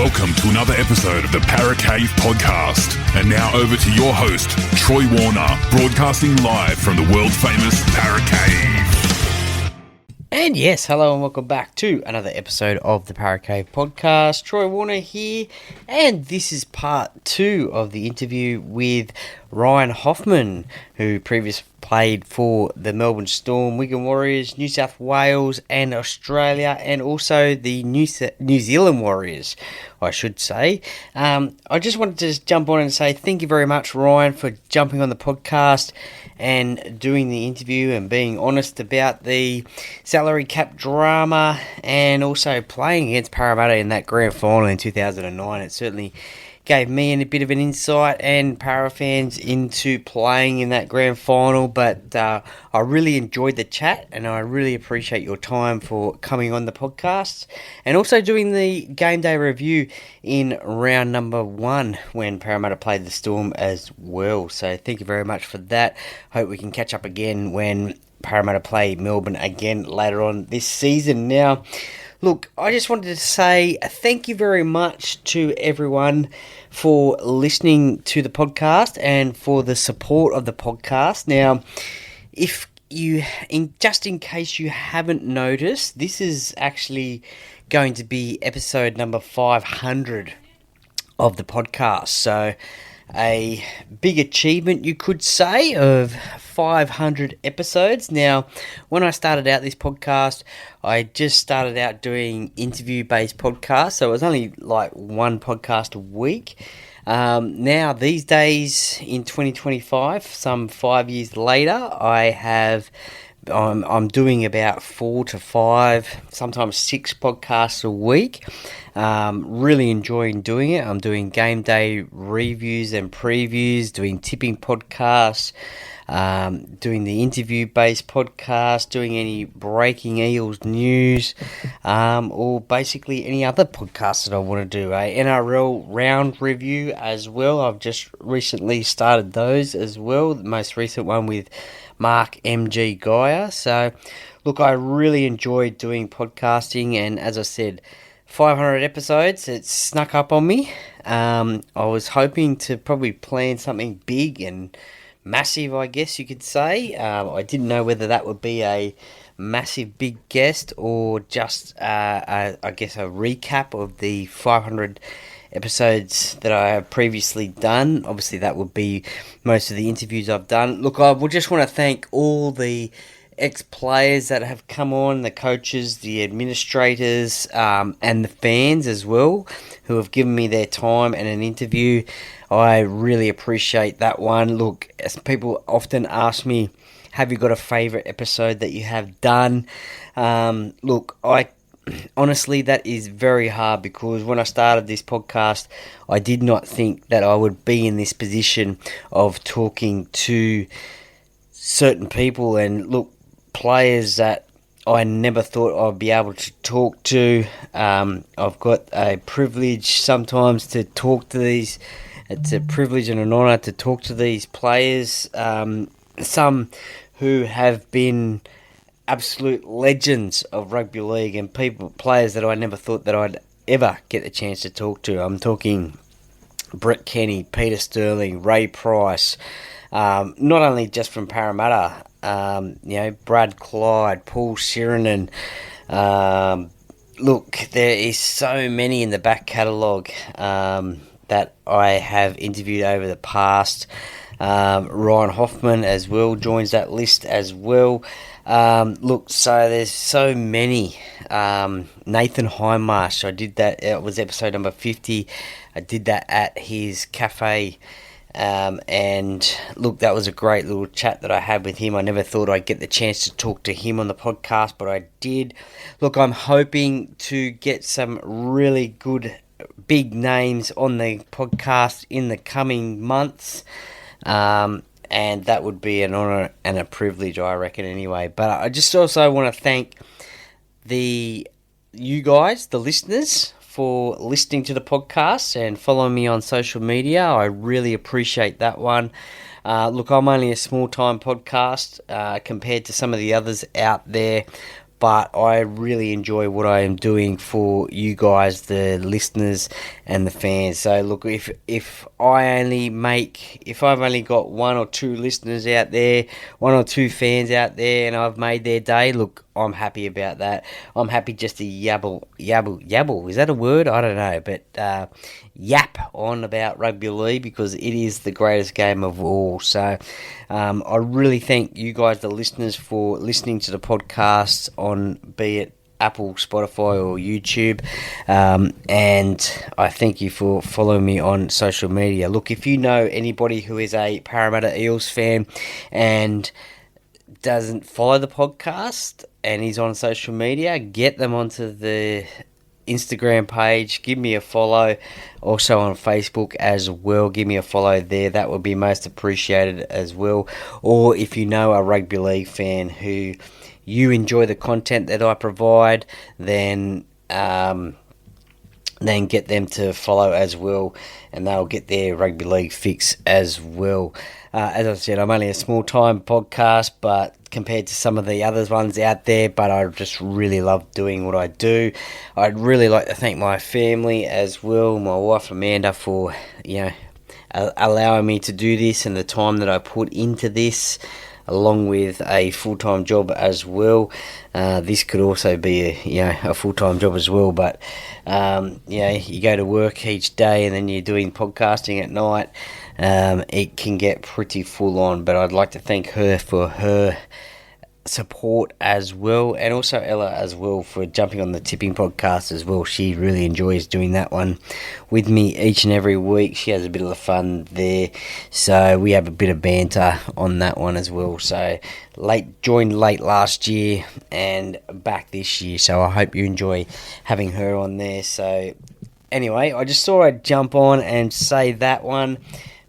Welcome to another episode of the Parra podcast. And now over to your host, Troy Warner, broadcasting live from the world-famous Parra. And yes, hello and welcome back to another episode of the Parra podcast. Troy Warner here, and this is part 2 of the interview with Ryan Hoffman, who previously played for the Melbourne Storm, Wigan Warriors, New South Wales and Australia, and also the New Zealand Warriors, I should say. I just wanted to just jump on and say thank you very much, Ryan, for jumping on the podcast and doing the interview and being honest about the salary cap drama and also playing against Parramatta in that grand final in 2009. It certainly gave me a bit of an insight and Parra fans into playing in that grand final, but I really enjoyed the chat and I really appreciate your time for coming on the podcast and also doing the game day review in round number 1 when Parramatta played the Storm as well. So thank you very much for that. Hope we can catch up again when Parramatta play Melbourne again later on this season. Now, look, I just wanted to say thank you very much to everyone for listening to the podcast and for the support of the podcast. Now, if you, in case you haven't noticed, this is actually going to be episode number 500 of the podcast. So, a big achievement, you could say, of 500 episodes. Now, when I started out this podcast, I just started out doing interview-based podcasts, so it was only like one podcast a week. Now, these days, in 2025, some 5 years later, I'm doing about 4 to 5, sometimes 6 podcasts a week. Really enjoying doing it. I'm doing game day reviews and previews, doing tipping podcasts, doing the interview-based podcast, doing any breaking Eels news, or basically any other podcasts that I want to do. A NRL round review as well. I've just recently started those as well. The most recent one with Mark MG Geyer. So, look, I really enjoyed doing podcasting, and as I said, 500 episodes, it snuck up on me. I was hoping to probably plan something big and massive, I guess you could say. I didn't know whether that would be a massive big guest or just, I guess, a recap of the 500 episodes that I have previously done. Obviously, that would be most of the interviews I've done. Look, I would just want to thank all the ex-players that have come on, the coaches, the administrators, and the fans as well, who have given me their time and an interview. I really appreciate that one. Look, as people often ask me, have you got a favourite episode that you have done? Look, honestly, that is very hard because when I started this podcast, I did not think that I would be in this position of talking to certain people and, look, players that I never thought I'd be able to talk to. I've got a privilege sometimes to talk to these. It's a privilege and an honour to talk to these players. Some who have been absolute legends of rugby league and players that I never thought that I'd ever get the chance to talk to. I'm talking Brett Kenny, Peter Sterling, Ray Price, not only just from Parramatta, Brad Clyde, Paul Sheridan. Look, there is so many in the back catalogue that I have interviewed over the past. Ryan Hoffman as well joins that list as well. Look, so there's so many. Nathan Hindmarsh, I did that. It was episode number 50. I did that at his cafe. And look, that was a great little chat that I had with him. I never thought I'd get the chance to talk to him on the podcast, but I did. Look, I'm hoping to get some really good big names on the podcast in the coming months. And that would be an honour and a privilege, I reckon, anyway. But I just also want to thank you guys, the listeners, for listening to the podcast and following me on social media. I really appreciate that one. Look, I'm only a small-time podcast compared to some of the others out there, but I really enjoy what I am doing for you guys, the listeners and the fans. So look, if I've only got one or two listeners out there, one or two fans out there, and I've made their day, look, I'm happy about that. I'm happy just to yabble. Is that a word? I don't know, but yap on about rugby league because it is the greatest game of all. So I really thank you guys, the listeners, for listening to the podcast on, be it Apple, Spotify or YouTube, and I thank you for following me on social media. Look, if you know anybody who is a Parramatta Eels fan and doesn't follow the podcast and is on social media, get them onto the Instagram page, give me a follow. Also on Facebook as well, give me a follow there. That would be most appreciated as well. Or if you know a rugby league fan who you enjoy the content that I provide, then get them to follow as well, and they'll get their rugby league fix as well. As I said, I'm only a small time podcast, but compared to some of the other ones out there, but I just really love doing what I do. I'd really like to thank my family as well, my wife Amanda, for allowing me to do this and the time that I put into this, along with a full-time job as well. This could also be a full-time job as well, but you go to work each day and then you're doing podcasting at night. It can get pretty full on, but I'd like to thank her for her support as well, and also Ella as well for jumping on the tipping podcast as well. She really enjoys doing that one with me each and every week. She has a bit of fun there, so we have a bit of banter on that one as well. So joined late last year and back this year, so I hope you enjoy having her on there. So anyway, I just thought I'd jump on and say that one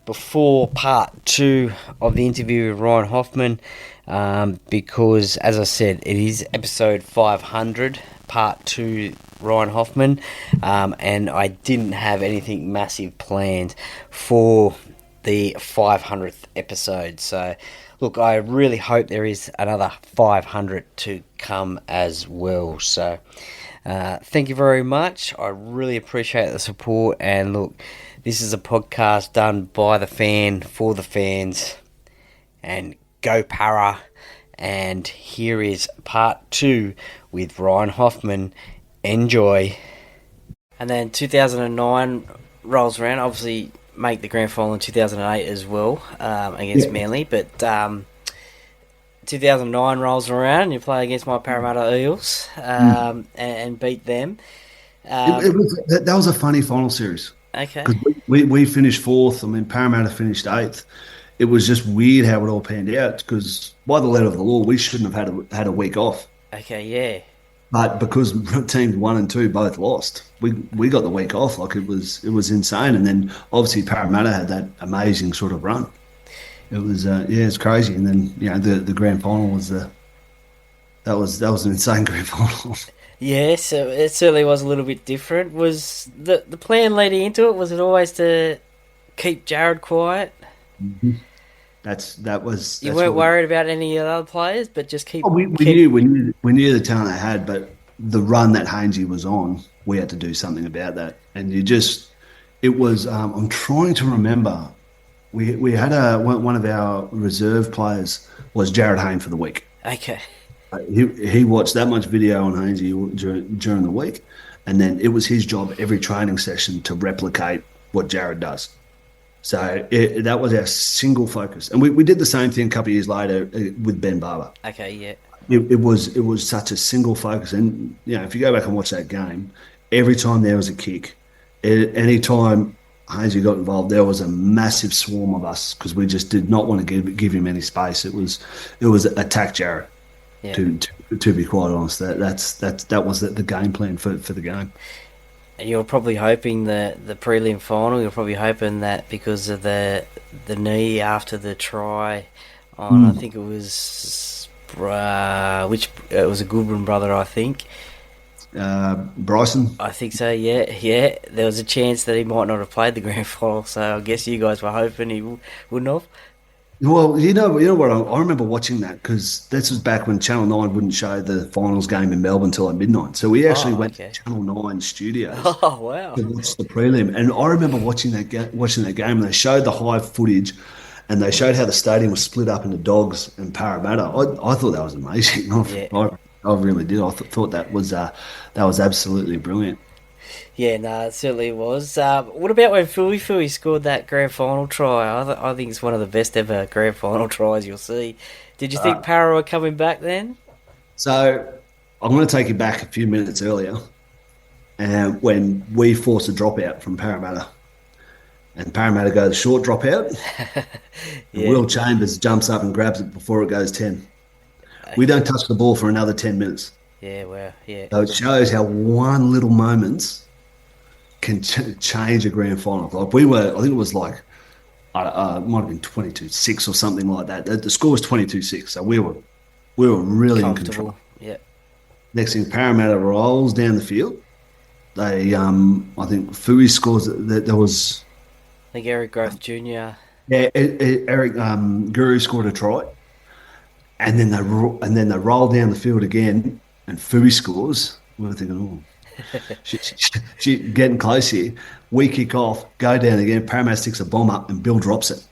before part 2 of the interview with Ryan Hoffman, because, as I said, it is episode 500, part 2, Ryan Hoffman, and I didn't have anything massive planned for the 500th episode. So, look, I really hope there is another 500 to come as well. So, thank you very much. I really appreciate the support, and look, this is a podcast done by the fan, for the fans, and go Parra. And here is part 2 with Ryan Hoffman. Enjoy. And then 2009 rolls around, obviously make the grand final in 2008 as well, against Manly, but 2009 rolls around and you play against my Parramatta Eels, and beat them. That was a funny final series. Okay. Because we finished 4th. I mean, Parramatta finished 8th. It was just weird how it all panned out because by the letter of the law, we shouldn't have had a week off. Okay, yeah. But because teams 1 and 2 both lost, we got the week off. Like it was insane. And then obviously Parramatta had that amazing sort of run. It was it's crazy. And then the grand final was that was an insane grand final. Yeah, so it certainly was a little bit different. Was the plan leading into it? Was it always to keep Jared quiet? Mm-hmm. You weren't worried about any of the other players, but just keep. We knew the talent they had, but the run that Hainsey was on, we had to do something about that. And it was. I'm trying to remember. We had one of our reserve players was Jared Hayne for the week. Okay. He watched that much video on Hainsey during the week, and then it was his job every training session to replicate what Jared does. So that was our single focus, and we did the same thing a couple of years later with Ben Barber. Okay, yeah. It was such a single focus, and if you go back and watch that game, every time there was a kick, any time Hainsey got involved, there was a massive swarm of us because we just did not want to give him any space. It was attack Jared. Yeah. To be quite honest, that was the game plan for the game. And you're probably hoping the prelim final. You're probably hoping that because of the knee after the try on, I think it was it was a Goodwin brother, I think. Bryson. I think so. Yeah. There was a chance that he might not have played the grand final, so I guess you guys were hoping he wouldn't have. Well, you know what? I remember watching that because this was back when Channel 9 wouldn't show the finals game in Melbourne until at midnight. So we actually Oh, went okay. to Channel 9 studios Oh, wow. to watch the prelim. And I remember watching that game, and they showed the high footage, and they showed how the stadium was split up into Dogs and Parramatta. I thought that was amazing. Yeah. I really did. Thought that was absolutely brilliant. Yeah, no, it certainly was. What about when Fui scored that grand final try? I think it's one of the best ever grand final tries you'll see. Did you think Parra were coming back then? So I'm going to take you back a few minutes earlier, when we forced a dropout from Parramatta, and Parramatta go the short dropout, and Yeah. Will Chambers jumps up and grabs it before it goes 10. We don't touch the ball for another 10 minutes. Yeah, well, yeah. So it shows how one little moment can change a grand final. Like we were, I think it was like, it might have been 22-6 or something like that. The score was 22-6, so we were really in control. Comfortable. Yeah. Next thing, Parramatta rolls down the field. They, I think Fui scores. There was, I think Eric Growth Jr. yeah, Eric Guru scored a try, and then they roll down the field again, and Fui scores. We're thinking, oh, she getting close here. We kick off, go down again. Parramatta sticks a bomb up, and Bill drops it.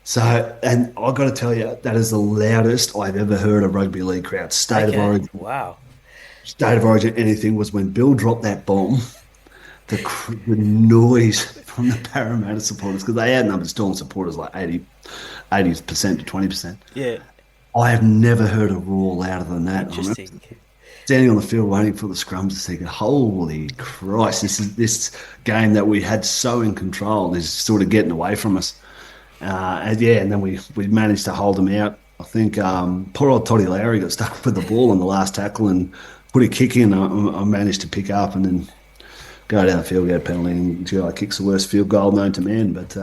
So, and I got to tell you, that is the loudest I've ever heard a rugby league crowd. Okay. Wow. State of origin, anything was when Bill dropped that bomb. The noise from the Parramatta supporters, because they outnumbered Storm supporters like 80% to 20%. Yeah. I have never heard a roar louder than that. I remember Interesting. standing on the field waiting for the scrums, thinking, "Holy Christ! This game that we had so in control is sort of getting away from us." And then we managed to hold them out. I think poor old Toddy Lowry got stuck with the ball on the last tackle and put a kick in. I managed to pick up and then go down the field, get a penalty, and GI kicks the worst field goal known to man. But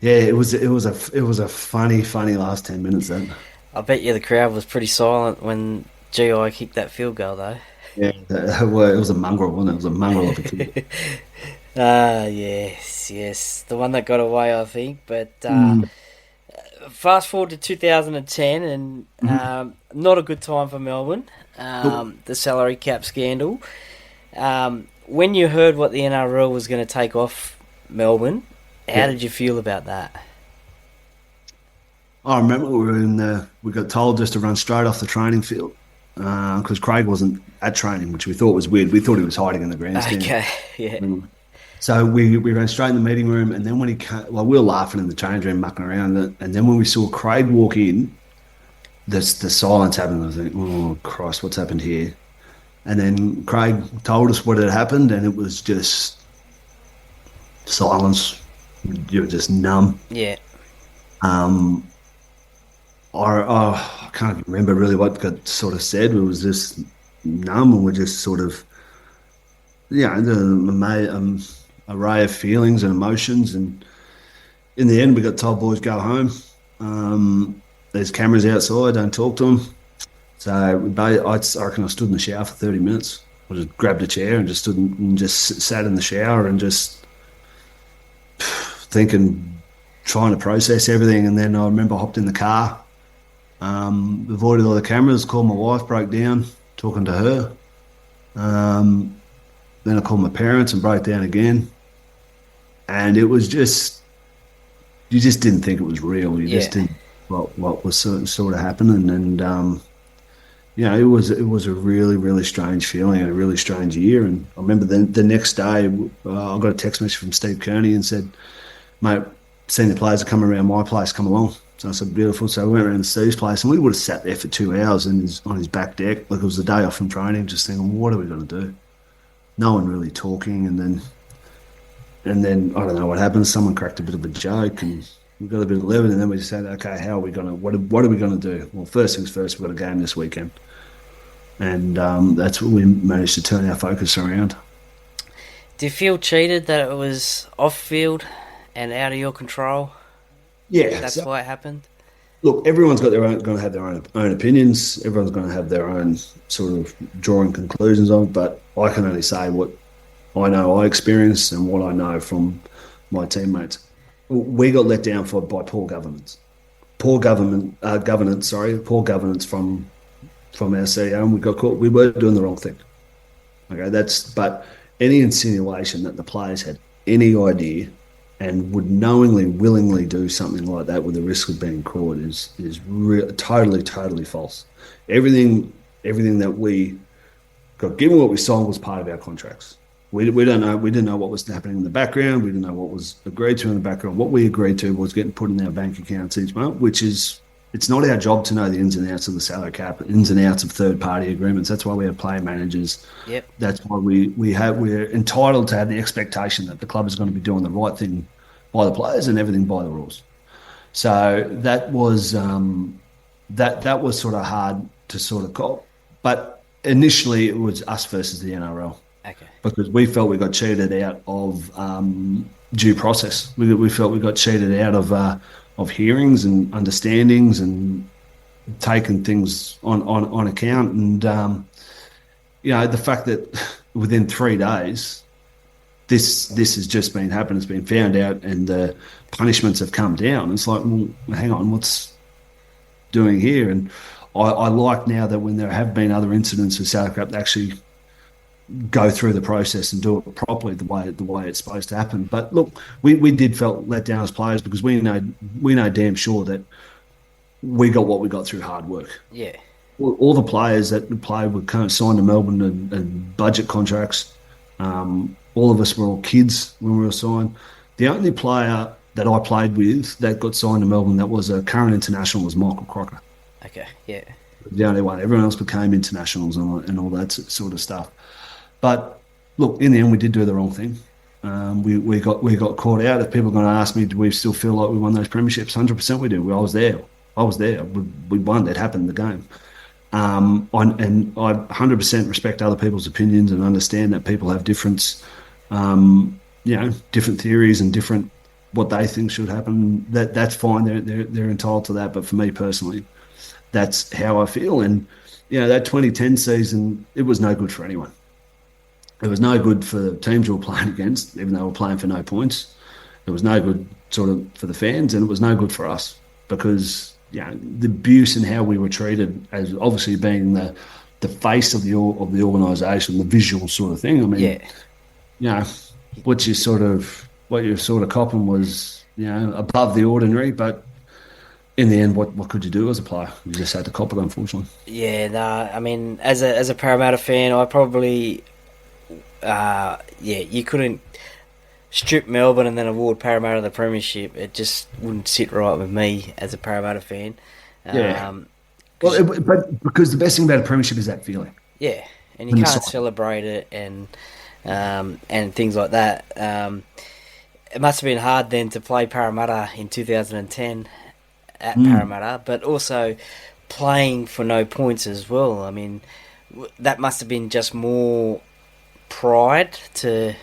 yeah, it was a funny last 10 minutes then. I bet you the crowd was pretty silent when GI kicked that field goal, though. Yeah, well, it was a mongrel, wasn't it? It was a mongrel of a kick. Yes. The one that got away, I think. But fast forward to 2010, and not a good time for Melbourne. The salary cap scandal. When you heard what the NRL was going to take off Melbourne, how did you feel about that? I remember we got told just to run straight off the training field because Craig wasn't at training, which we thought was weird. We thought he was hiding in the grandstand. Okay, yeah. So we ran straight in the meeting room, and then when he came, well, we were laughing in the change room, mucking around, and then when we saw Craig walk in, the silence happened. I was like, oh, Christ, what's happened here? And then Craig told us what had happened, and it was just silence. You were just numb. Yeah. I can't remember really what got sort of said. It was just numb, and we're just sort of, the array of feelings and emotions. And in the end, we got told, boys, go home. There's cameras outside, don't talk to them. So I reckon I stood in the shower for 30 minutes. I just grabbed a chair and just stood and just sat in the shower and just thinking, trying to process everything. And then I remember I hopped in the car, avoided all the cameras, called my wife, broke down, talking to her. Then I called my parents and broke down again. And it was just, you just didn't think it was real. You just didn't what was sort of happening. And it was a really, really strange feeling and a really strange year. And I remember the next day, I got a text message from Steve Kearney and said, mate, senior players are coming around my place, come along. So I said, beautiful. So we went around to Steve's place, and we would have sat there for 2 hours on his back deck. Like, it was the day off from training, just thinking, what are we going to do? No one really talking. And then I don't know what happened. Someone cracked a bit of a joke, and we got a bit of living. And then we said, okay, how are we going to, what are we going to do? Well, first things first, we've got a game this weekend. And that's what we managed to turn our focus around. Do you feel cheated that it was off field and out of your control? Yeah, That's why it happened? Look, everyone's got going to have their own opinions. Everyone's going to have their own sort of drawing conclusions on. But I can only say what I know I experienced and what I know from my teammates. we got let down by poor governance. Poor governance from our CEO, and we got caught. We were doing the wrong thing. Okay, but any insinuation that the players had any idea and would knowingly, willingly do something like that with the risk of being caught is totally false. Everything that we got given, what we signed, was part of our contracts. We don't know. We didn't know what was happening in the background. We didn't know what was agreed to in the background. What we agreed to was getting put in our bank accounts each month, which is, it's not our job to know the ins and outs of the salary cap, ins and outs of third-party agreements. That's why we have player managers. Yep. That's why we're entitled to have the expectation that the club is going to be doing the right thing by the players and everything by the rules. So that was that was sort of hard to sort of call. But initially, it was us versus the NRL. Okay. Because we felt we got cheated out of due process. We felt we got cheated out of hearings and understandings and taken things on account. And, the fact that within 3 days, this has just been happened, it's been found out, and the punishments have come down. It's like, well, hang on, what's doing here? And I like now that when there have been other incidents with South Cup, they actually go through the process and do it properly the way it's supposed to happen. But look, we did felt let down as players because we know damn sure that we got what we got through hard work. Yeah. All the players that played were kind of signed to Melbourne and budget contracts. All of us were all kids when we were signed. The only player that I played with that got signed to Melbourne that was a current international was Michael Crocker. Okay, yeah. The only one. Everyone else became internationals and all that sort of stuff. But look, in the end, we did do the wrong thing. We got caught out. If people are going to ask me, do we still feel like we won those premierships? 100% we do. I was there. We won. It happened in the game. And I 100% respect other people's opinions and understand that people have different theories and different what they think should happen. That's fine. They're entitled to that. But for me personally, that's how I feel. And that 2010 season, it was no good for anyone. It was no good for the teams we were playing against, even though we were playing for no points. It was no good sort of for the fans, and it was no good for us because the abuse and how we were treated as obviously being the face of the organisation, the visual sort of thing. I mean, what you're sort of copping was above the ordinary, but in the end, what could you do as a player? You just had to cop it, unfortunately. Yeah, no, I mean, as a Parramatta fan, I probably. You couldn't strip Melbourne and then award Parramatta the premiership. It just wouldn't sit right with me as a Parramatta fan. But because the best thing about a premiership is that feeling. Yeah, and you can't celebrate it and things like that. It must have been hard then to play Parramatta in 2010 at Parramatta, but also playing for no points as well. I mean, that must have been just more pride to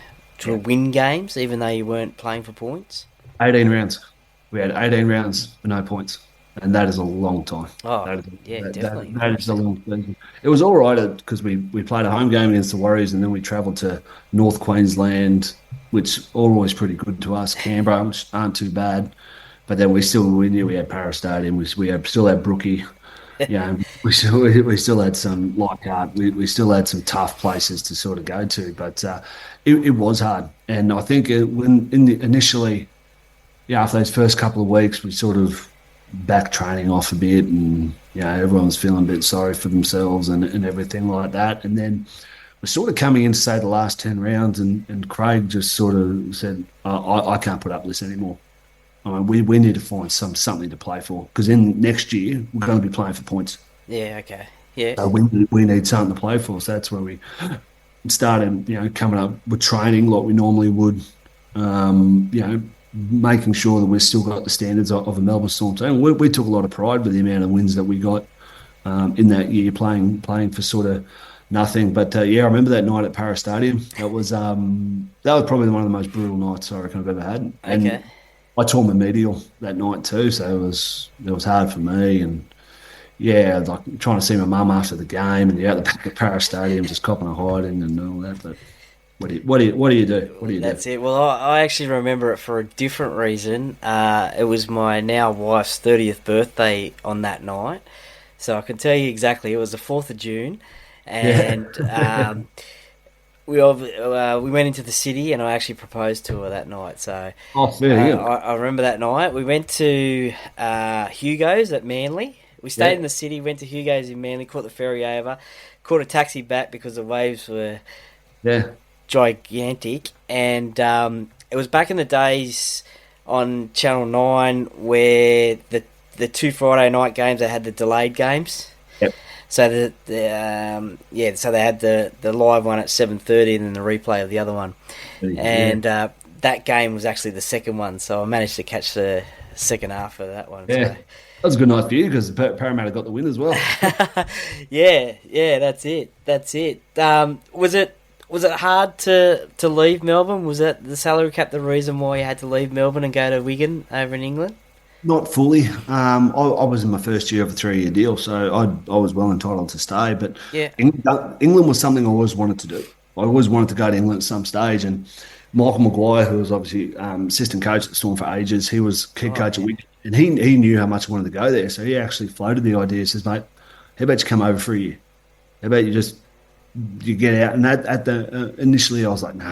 win games, even though you weren't playing for points. 18 rounds. We had 18 rounds for no points, and that is a long time. Oh, definitely. That is a long season. It was all right because we played a home game against the Warriors, and then we travelled to North Queensland, which always pretty good to us. Canberra, which aren't too bad, but then we knew we had Parra Stadium. We still had Brookie. We still had some Leichhardt. We still had some tough places to sort of go to, but it was hard. And I think initially, after those first couple of weeks, we sort of back training off a bit, and everyone was feeling a bit sorry for themselves and everything like that. And then we're sort of coming in to say the last 10 rounds, and Craig just sort of said, I can't put up with this anymore. We need to find something to play for because in next year we're going to be playing for points. Yeah, okay, yeah. So we need something to play for. So that's where we started, coming up with training like we normally would. Making sure that we've still got the standards of a Melbourne Storm team. We took a lot of pride with the amount of wins that we got in that year, playing for sort of nothing. But I remember that night at Parra Stadium. That was probably one of the most brutal nights I reckon I've ever had. And okay. I tore my medial that night too, so it was hard for me. And like trying to see my mum after the game, and out the back of Parra Stadium, just copping a hiding and all that. But What do you do? What do you do? That's it. Well, I actually remember it for a different reason. It was my now wife's 30th birthday on that night. So I can tell you exactly. It was the 4th of June. Yeah. And we went into the city and I actually proposed to her that night. So Oh, fair, yeah. I remember that night. We went to Hugo's at Manly. We stayed in the city, went to Hugo's in Manly, caught the ferry over, caught a taxi back because the waves were Yeah. gigantic. And it was back in the days on Channel 9 where the two Friday night games, they had the delayed games. Yep. So so they had the live one at 7:30 and then the replay of the other one. And that game was actually the second one, so I managed to catch the second half of that one. Yeah. So. That was a good night for you because Parramatta got the win as well. yeah, that's it. Was it hard to leave Melbourne? Was that the salary cap the reason why you had to leave Melbourne and go to Wigan over in England? Not fully. I was in my first year of a 3-year deal, so I was well entitled to stay. But Yeah. England was something I always wanted to do. I always wanted to go to England at some stage. And Michael Maguire, who was obviously assistant coach at Storm for ages, he was head coach at Wigan, and he knew how much I wanted to go there. So he actually floated the idea. He says, "Mate, how about you come over for a year? How about you get out?" And at the initially, I was like, "No,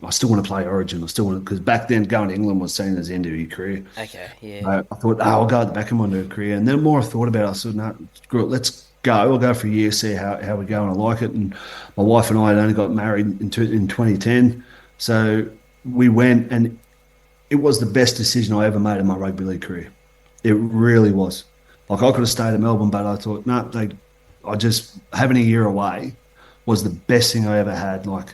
I still want to play Origin. I still want because back then going to England was seen as the end of your career." Okay, yeah. So I thought, I'll go at the back of my new career. And then the more I thought about it, I said, "No, screw it, let's go. I'll go for a year, see how we go, and I like it." And my wife and I had only got married in 2010, so we went, and it was the best decision I ever made in my rugby league career. It really was. Like I could have stayed in Melbourne, but I thought, I just having a year away was the best thing I ever had. Like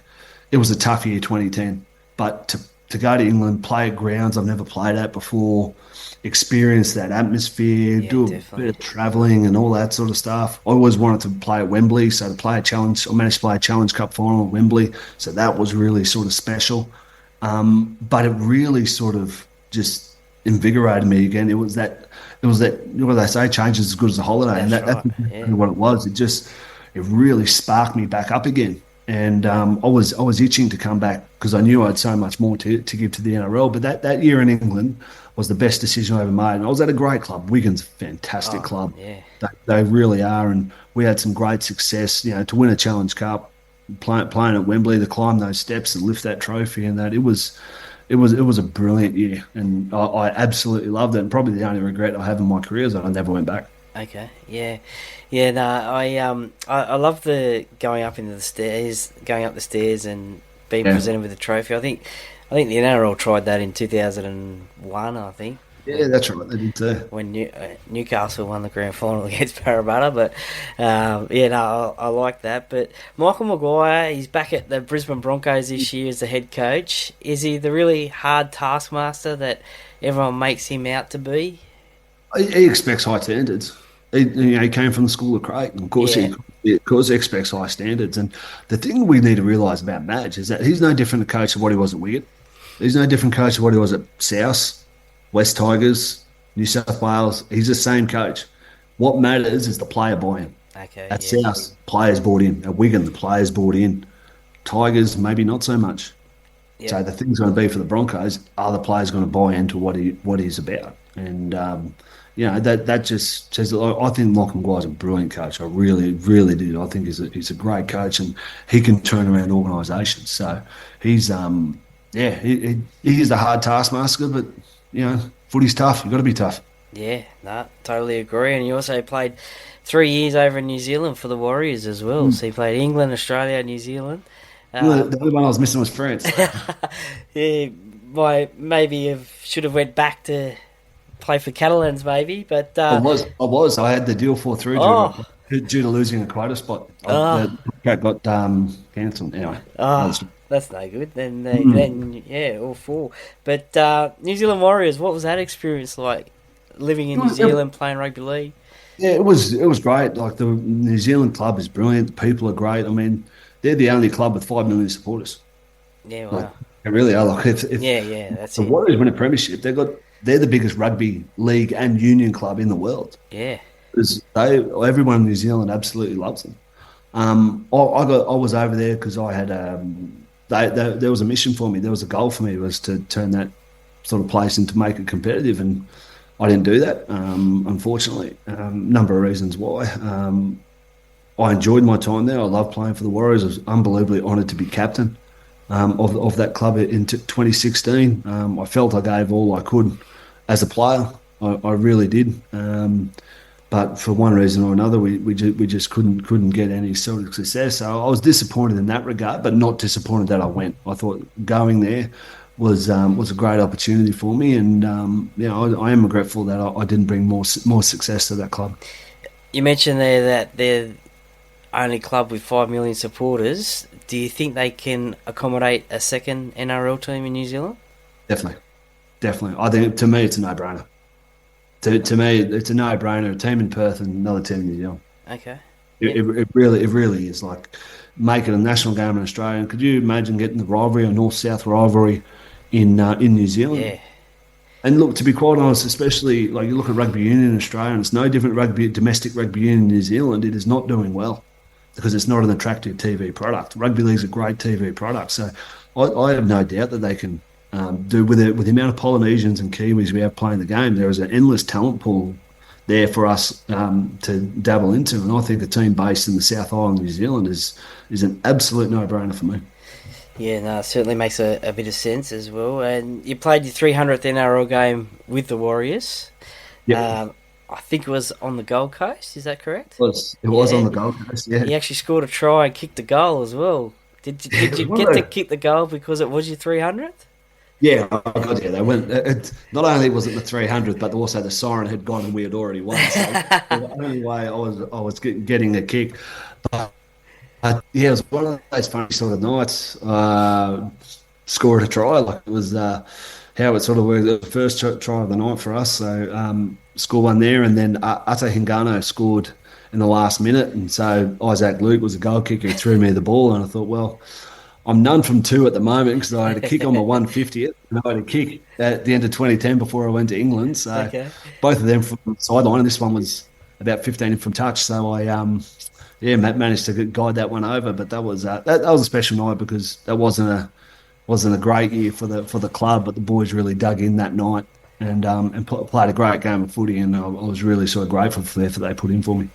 it was a tough year, 2010, but to go to England, play at grounds I've never played at before, experience that atmosphere, do a bit of travelling and all that sort of stuff. I always wanted to play at Wembley, so to play a challenge, I managed to play a Challenge Cup final at Wembley, so that was really sort of special. But it really sort of just invigorated me again. It was that what they say, change is as good as a holiday, and that's exactly what it was. It really sparked me back up again. And I was itching to come back because I knew I had so much more to give to the NRL. But that year in England was the best decision I ever made. And I was at a great club. Wigan's a fantastic club. Yeah. They really are. And we had some great success, to win a Challenge Cup, playing at Wembley, to climb those steps and lift that trophy, and that it was a brilliant year. And I absolutely loved it. And probably the only regret I have in my career is that I never went back. Okay, yeah. No, I love the going up the stairs and being presented with a trophy. I think the NRL tried that in 2001. I think. Yeah, that's right. They did too. When Newcastle won the grand final against Parramatta, but I like that. But Michael Maguire, he's back at the Brisbane Broncos this year as the head coach. Is he the really hard taskmaster that everyone makes him out to be? He expects high standards. He came from the school of Creighton. Of course, he expects high standards. And the thing we need to realise about Madge is that he's no different a coach of what he was at Wigan. He's no different coach of what he was at South, West Tigers, New South Wales. He's the same coach. What matters is the player buy-in. Okay. At South, players bought in. At Wigan, the players bought in. Tigers, maybe not so much. Yep. So the thing's going to be for the Broncos, are the players going to buy into what he's about? And that just says. I think Michael Maguire's a brilliant coach. I really, really do. I think he's a great coach, and he can turn around organisations. So he's he is the hard taskmaster, but footy's tough. You've got to be tough. Yeah, totally agree. And you also played 3 years over in New Zealand for the Warriors as well. So you played England, Australia, New Zealand. The only one I was missing was France. Should have went back to play for Catalans, maybe. But I was. I had the deal fall through due to losing a quota spot. The contract got cancelled. Anyway. That's no good. Then all four. But New Zealand Warriors, what was that experience like? Living in New Zealand, playing rugby league. Yeah, it was great. Like the New Zealand club is brilliant. The people are great. I mean, they're the only club with 5 million supporters. Yeah, wow. They really are. Like that's the Warriors win a premiership. They're the biggest rugby league and union club in the world. Yeah, because everyone in New Zealand absolutely loves them. I was over there because I had there was a mission for me. There was a goal for me, was to turn that sort of place and to make it competitive. And I didn't do that, unfortunately. Number of reasons why. I enjoyed my time there. I loved playing for the Warriors. I was unbelievably honoured to be captain of that club in 2016. I felt I gave all I could as a player. I really did. But for one reason or another, we just couldn't get any sort of success. So I was disappointed in that regard, but not disappointed that I went. I thought going there was a great opportunity for me, and I am regretful that I didn't bring more success to that club. You mentioned there that they're only club with 5 million supporters. Do you think they can accommodate a second NRL team in New Zealand? Definitely. I think, to me, it's a no-brainer. To me, it's a no-brainer. A team in Perth and another team in New Zealand. Okay. It really is. Like, make it a national game in Australia. And could you imagine getting the rivalry, a north-south rivalry in New Zealand? Yeah. And look, to be quite honest, especially like you look at rugby union in Australia, and it's no different domestic rugby union in New Zealand. It is not doing well because it's not an attractive TV product. Rugby league's a great TV product, so I have no doubt that they can do with the amount of Polynesians and Kiwis we have playing the game. There is an endless talent pool there for us to dabble into, and I think a team based in the South Island, New Zealand, is an absolute no-brainer for me. Yeah, no, it certainly makes a bit of sense as well. And you played your 300th NRL game with the Warriors. Yeah. I think it was on the Gold Coast, is that correct? It was on the Gold Coast, yeah. You actually scored a try and kicked a goal as well. Did you get to kick the goal because it was your 300th? Yeah, I got there. They went. Not only was it the 300th, but also the siren had gone and we had already won. So the only way I was getting a kick. But yeah, it was one of those funny sort of nights. Scored a try, like it was how it sort of worked. The first try of the night for us. So scored one there, and then Ata Hingano scored in the last minute, and so Isaac Luke was a goal kicker who threw me the ball, and I thought, well, I'm none from two at the moment because I had a kick on my 150th and I had a kick at the end of 2010 before I went to England. So both of them from the sideline, and this one was about 15 from touch. So I managed to guide that one over. But that was that was a special night because that wasn't a great year for the club, but the boys really dug in that night and played a great game of footy, and I was really sort of grateful for the effort they put in for me.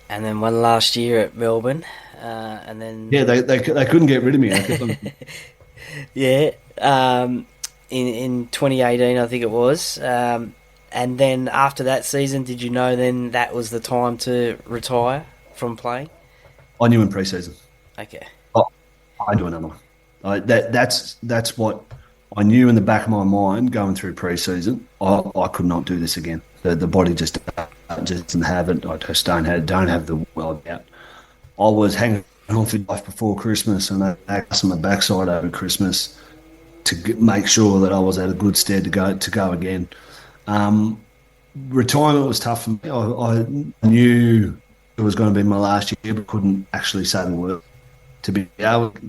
And then one last year at Melbourne. And then they couldn't get rid of me. I kept on... Yeah, in 2018 I think it was, and then after that season, did you know then that was the time to retire from playing? I knew in pre-season. Okay. I knew another one. That's what I knew in the back of my mind going through pre-season. I could not do this again. The body just doesn't have it. I just don't have the well out. I was hanging on for life before Christmas, and I asked my backside over Christmas to make sure that I was at a good stead to go again. Retirement was tough for me. I knew it was going to be my last year, but couldn't actually say the word. To be able to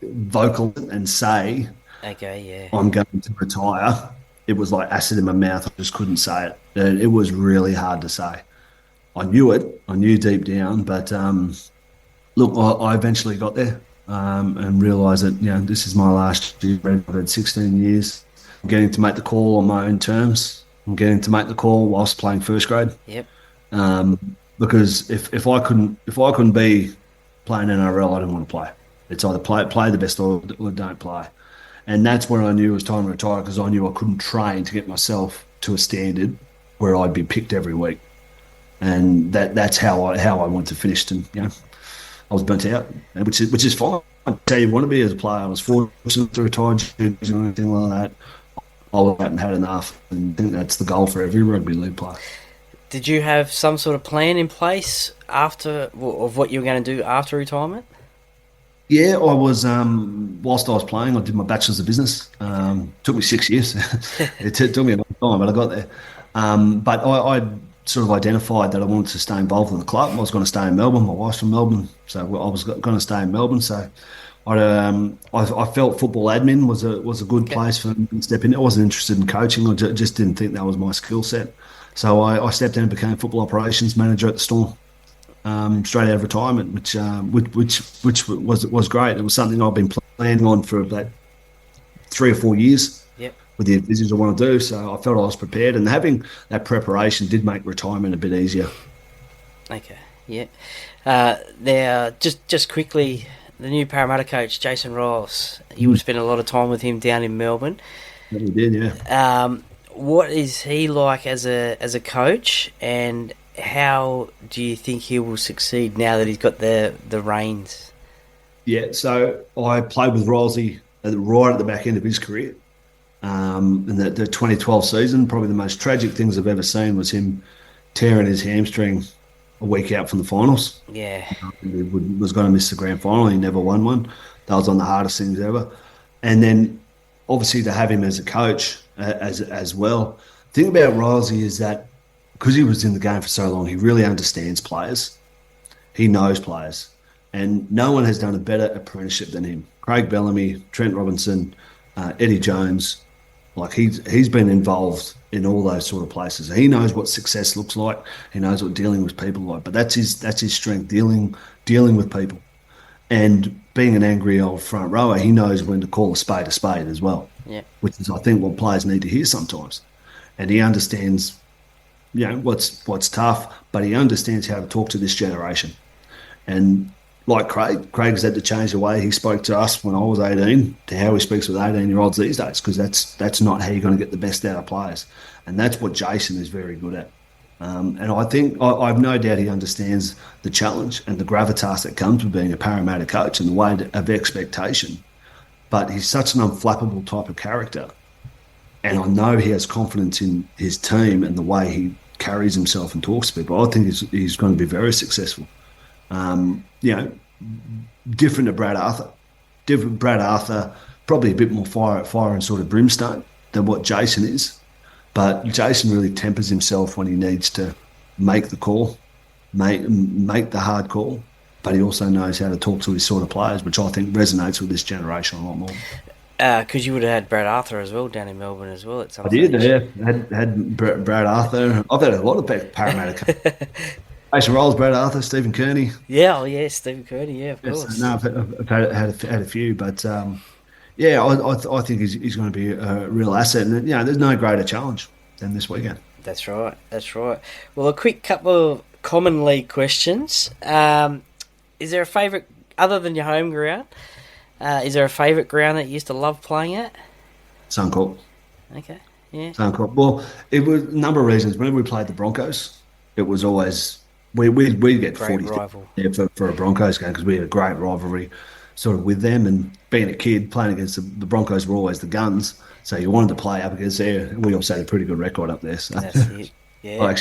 vocal and say, okay, yeah, I'm going to retire, it was like acid in my mouth. I just couldn't say it. It was really hard to say. I knew it. I knew deep down, but look, I eventually got there and realised that this is my last year. I've had 16 years. I'm getting to make the call on my own terms. I'm getting to make the call whilst playing first grade. Yep. Because if I couldn't be playing NRL, I didn't want to play. It's either play the best or don't play, and that's when I knew it was time to retire because I knew I couldn't train to get myself to a standard where I'd be picked every week. And that's how I want to finish. And I was burnt out, which is fine. That's how you want to be as a player. I was fortunate to retire or anything like that. I was out and had enough, and I think that's the goal for every rugby league player. Did you have some sort of plan in place of what you were going to do after retirement? Yeah, I was. Whilst I was playing, I did my bachelor's of business. Took me 6 years. It took me a long time, but I got there. But I sort of identified that I wanted to stay involved with the club. I was going to stay in Melbourne. My wife's from Melbourne, so I was going to stay in Melbourne. So I felt football admin was a good place for me to step in. I wasn't interested in coaching. I just didn't think that was my skill set. So I stepped in and became football operations manager at the Storm. straight out of retirement, which was great. It was something I've been planning on for about 3 or 4 years. Yep. With the business I want to do, so I felt I was prepared, and having that preparation did make retirement a bit easier. Okay. Yeah. Now, just quickly, the new Parramatta coach, Jason Riles. You would spend a lot of time with him down in Melbourne. Yeah, we did, yeah. What is he like as a coach, and how do you think he will succeed now that he's got the reins? Yeah, so I played with Rilesley right at the back end of his career. In the 2012 season, probably the most tragic things I've ever seen was him tearing his hamstring a week out from the finals. Yeah. He was going to miss the grand final. He never won one. That was one of the hardest things ever. And then, obviously, to have him as a coach as well. The thing about Rilesley is that because he was in the game for so long, he really understands players. He knows players. And no one has done a better apprenticeship than him. Craig Bellamy, Trent Robinson, Eddie Jones. Like he's been involved in all those sort of places. He knows what success looks like. He knows what dealing with people like. But that's his strength, dealing with people. And being an angry old front rower, he knows when to call a spade as well. Yeah. Which is, I think, what players need to hear sometimes. And he understands, what's tough, but he understands how to talk to this generation. And like Craig's had to change the way he spoke to us when I was 18 to how he speaks with 18-year-olds these days, because that's not how you're going to get the best out of players. And that's what Jason is very good at. And I think I've no doubt he understands the challenge and the gravitas that comes with being a Parramatta coach and the way of expectation. But he's such an unflappable type of character. And I know he has confidence in his team and the way he carries himself and talks to people. I think he's going to be very successful. Different to Brad Arthur. Different Brad Arthur, probably a bit more fire and sort of brimstone than what Jason is. But Jason really tempers himself when he needs to make the call, make the hard call. But he also knows how to talk to his sort of players, which I think resonates with this generation a lot more. Because you would have had Brad Arthur as well down in Melbourne as well at some stage. I did, yeah. Had Brad Arthur. I've had a lot of Parramatta. Jason Riles, Brad Arthur, Stephen Kearney. Yeah, Stephen Kearney, yeah, of course. No, I've had a few, but I think he's going to be a real asset. And there's no greater challenge than this weekend. That's right. Well, a quick couple of common league questions. Is there a favourite, other than your home ground, is there a favourite ground that you used to love playing at? Suncorp. Okay, yeah. Suncorp. Well, it was a number of reasons. Whenever we played the Broncos, it was always... We'd get great 40 rival. For a Broncos game because we had a great rivalry sort of with them, and being a kid playing against the Broncos were always the guns, so you wanted to play up against there. We also had a pretty good record up there. So. That's it. Yeah.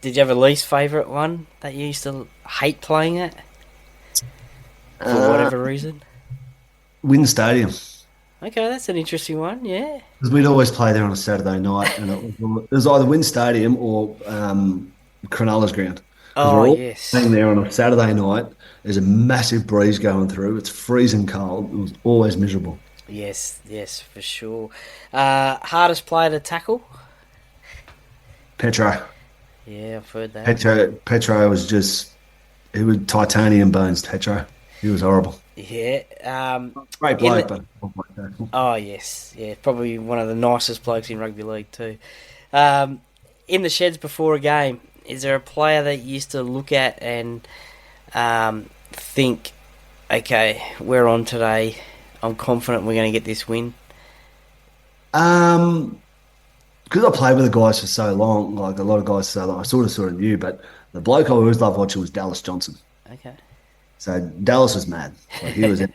Did you have a least favourite one that you used to hate playing at for whatever reason? Win Stadium. Okay, that's an interesting one, yeah. Because we'd always play there on a Saturday night, and it was either Win Stadium or Cronulla's ground. Oh, yes. Playing there on a Saturday night, there's a massive breeze going through. It's freezing cold. It was always miserable. Yes, for sure. Hardest player to tackle? Petro. Yeah, I've heard that. Petro was he was titanium bones, Petro. He was horrible. Yeah. Great bloke, but... Oh, yes. Yeah, probably one of the nicest blokes in rugby league too. In the sheds before a game, is there a player that you used to look at and think, okay, we're on today, I'm confident we're going to get this win? Because I played with the guys for so long, like a lot of guys for so long, I sort of knew, but the bloke I always loved watching was Dallas Johnson. Okay. So Dallas was mad. Like he was and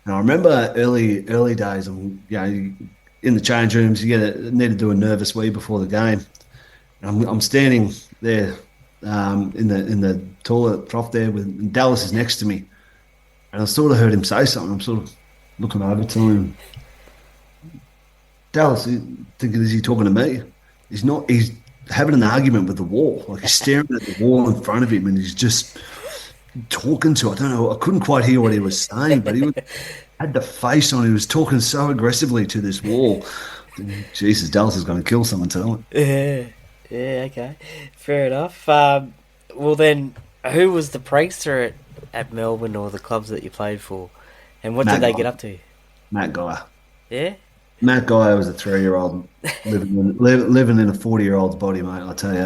I remember early days of, in the change rooms, you need to do a nervous wee before the game. I'm standing there in the toilet trough there with Dallas is next to me, and I sort of heard him say something. I'm sort of looking over to him. Dallas, thinking, is he talking to me? He's not. He's having an argument with the wall. Like he's staring at the wall in front of him, and he's just talking to. I don't know. I couldn't quite hear what he was saying, but he had the face on. He was talking so aggressively to this wall. Jesus, Dallas is going to kill someone tonight. Yeah, okay. Fair enough. Well then, Who was the prankster at Melbourne or the clubs that you played for? And what Matt did they Guy. get up to? Matt Guy. Yeah? Matt Guy was a 3-year-old living in a 40-year-old's body, mate. I tell you,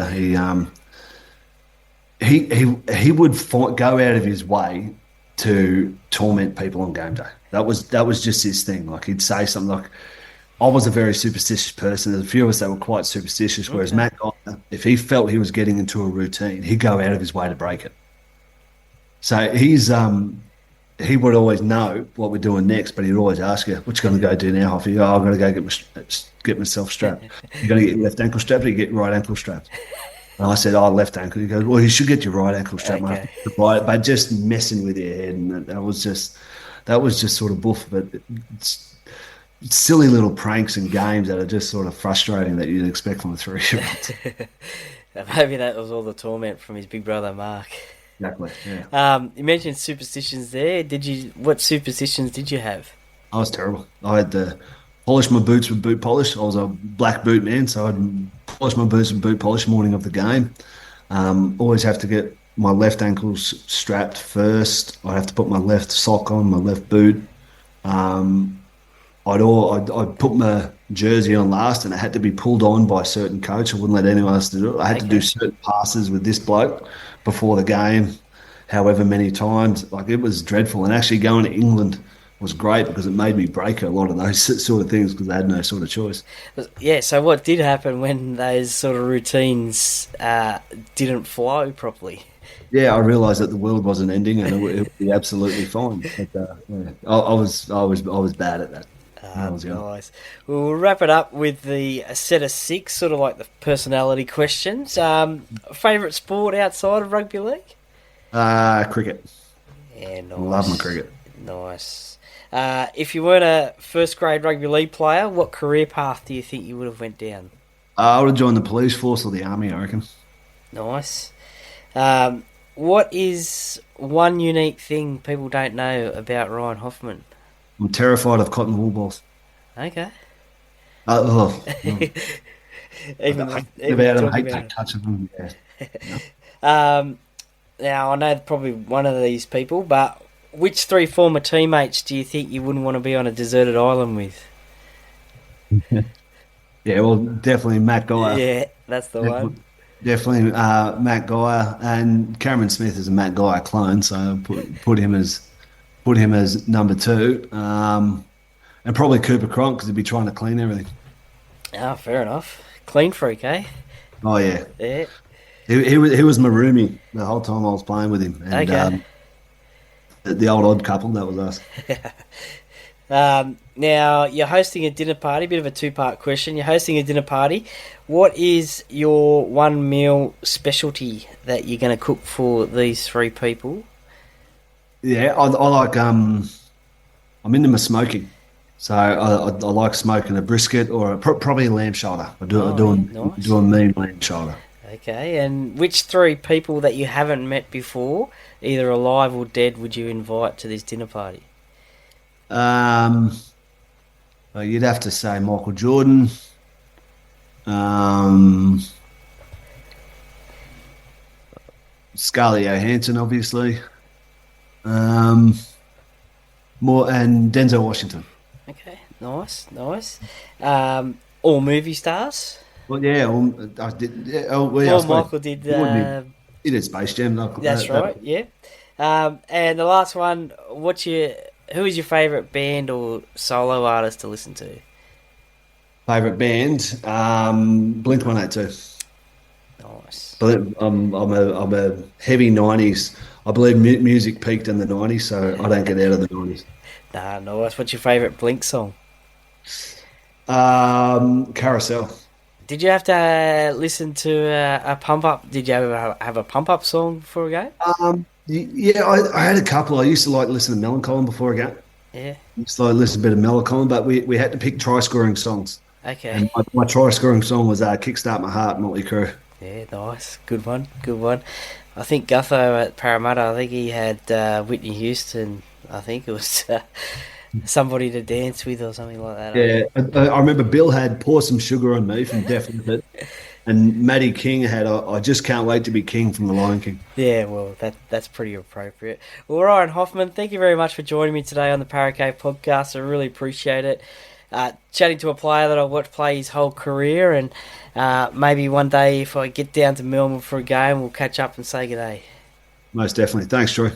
he would go out of his way to torment people on game day. That was just his thing. Like he'd say something like, I was a very superstitious person. There's a few of us that were quite superstitious, whereas Matt Guy, if he felt he was getting into a routine, he'd go out of his way to break it. So he would always know what we're doing next, but he'd always ask you, what you going to go do now, Hoffy? Oh, I'm going to go get myself strapped. You're going to get your left ankle strapped or you get your right ankle strapped? And I said, left ankle. He goes, well, you should get your right ankle strapped, mate. But just messing with your head. And that was just sort of buff. But it's silly little pranks and games that are just sort of frustrating that you'd expect from a 3-year-old. Maybe that was all the torment from his big brother, Mark. Exactly, yeah. You mentioned superstitions there. What superstitions did you have? I was terrible. I had to polish my boots with boot polish. I was a black boot man, so I'd polish my boots with boot polish morning of the game. Always have to get my left ankles strapped first. I'd have to put my left sock on, my left boot. I'd put my jersey on last, and it had to be pulled on by a certain coach. I wouldn't let anyone else do it. I had to do certain passes with this bloke before the game, however many times. Like, it was dreadful. And actually going to England was great because it made me break a lot of those sort of things because I had no sort of choice. Yeah, so what did happen when those sort of routines didn't flow properly? Yeah, I realised that the world wasn't ending and it would be absolutely fine. But, I was bad at that. Nice. We'll wrap it up with a set of 6, sort of like the personality questions. Favourite sport outside of rugby league? Cricket. Yeah, nice. Love my cricket. Nice. If you weren't a first grade rugby league player, what career path do you think you would have went down? I would have joined the police force or the army, I reckon. Nice. What is one unique thing people don't know about Ryan Hoffman? I'm terrified of cotton wool balls. Okay. No. Even I hate touching them. Yeah. Now, I know probably one of these people, but which 3 former teammates do you think you wouldn't want to be on a deserted island with? Yeah, well, definitely Matt Guy. Yeah, that's the one. Definitely Matt Guy, and Cameron Smith is a Matt Guy clone, so I put him as number 2, and probably Cooper Cronk because he'd be trying to clean everything. Oh, fair enough. Clean freak, eh? Oh yeah. Yeah. He was my roomie the whole time I was playing with him. And, okay. The old odd couple, that was us. Now, you're hosting a dinner party, bit of a 2-part question. You're hosting a dinner party. What is your one meal specialty that you're going to cook for these 3 people? Yeah, I like, I'm into my smoking. So I like smoking a brisket or probably a lamb shoulder. I do a mean lamb shoulder. Okay, and which 3 people that you haven't met before, either alive or dead, would you invite to this dinner party? Well, you'd have to say Michael Jordan. Scarlett Johansson, obviously. More and Denzel Washington. Okay, nice. All movie stars? Well, yeah, I did. Yeah, Michael did. He did Space Jam. That's right. Yeah. And the last one. Who is your favourite band or solo artist to listen to? Favourite band, Blink-182. Nice. But I'm a heavy '90s. I believe music peaked in the '90s, so I don't get out of the '90s. Nah, nice. What's your favourite Blink song? Carousel. Did you have to listen to a pump up? Did you ever have a pump up song for a game? Yeah, I had a couple. I used to like listen to Melancholy before a game. Yeah. I used to like listen to a bit of Melancholy, but we had to pick try-scoring songs. Okay. And my try-scoring song was Kickstart My Heart, Motley Crue. Yeah, nice. Good one. I think Gutho at Parramatta, I think he had Whitney Houston. I think it was Somebody to Dance With or something like that. Yeah, I remember Bill had Pour Some Sugar on Me from Def Leppard. And Maddie King had I just can't wait to be king from The Lion King. Yeah, well, that's pretty appropriate. Well, Ryan Hoffman, thank you very much for joining me today on the Parra Cave podcast. I really appreciate it. Chatting to a player that I've watched play his whole career, and maybe one day if I get down to Melbourne for a game, we'll catch up and say good day. Most definitely. Thanks, Troy.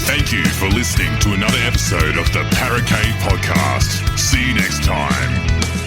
Thank you for listening to another episode of the Parra Cave podcast. See you next time.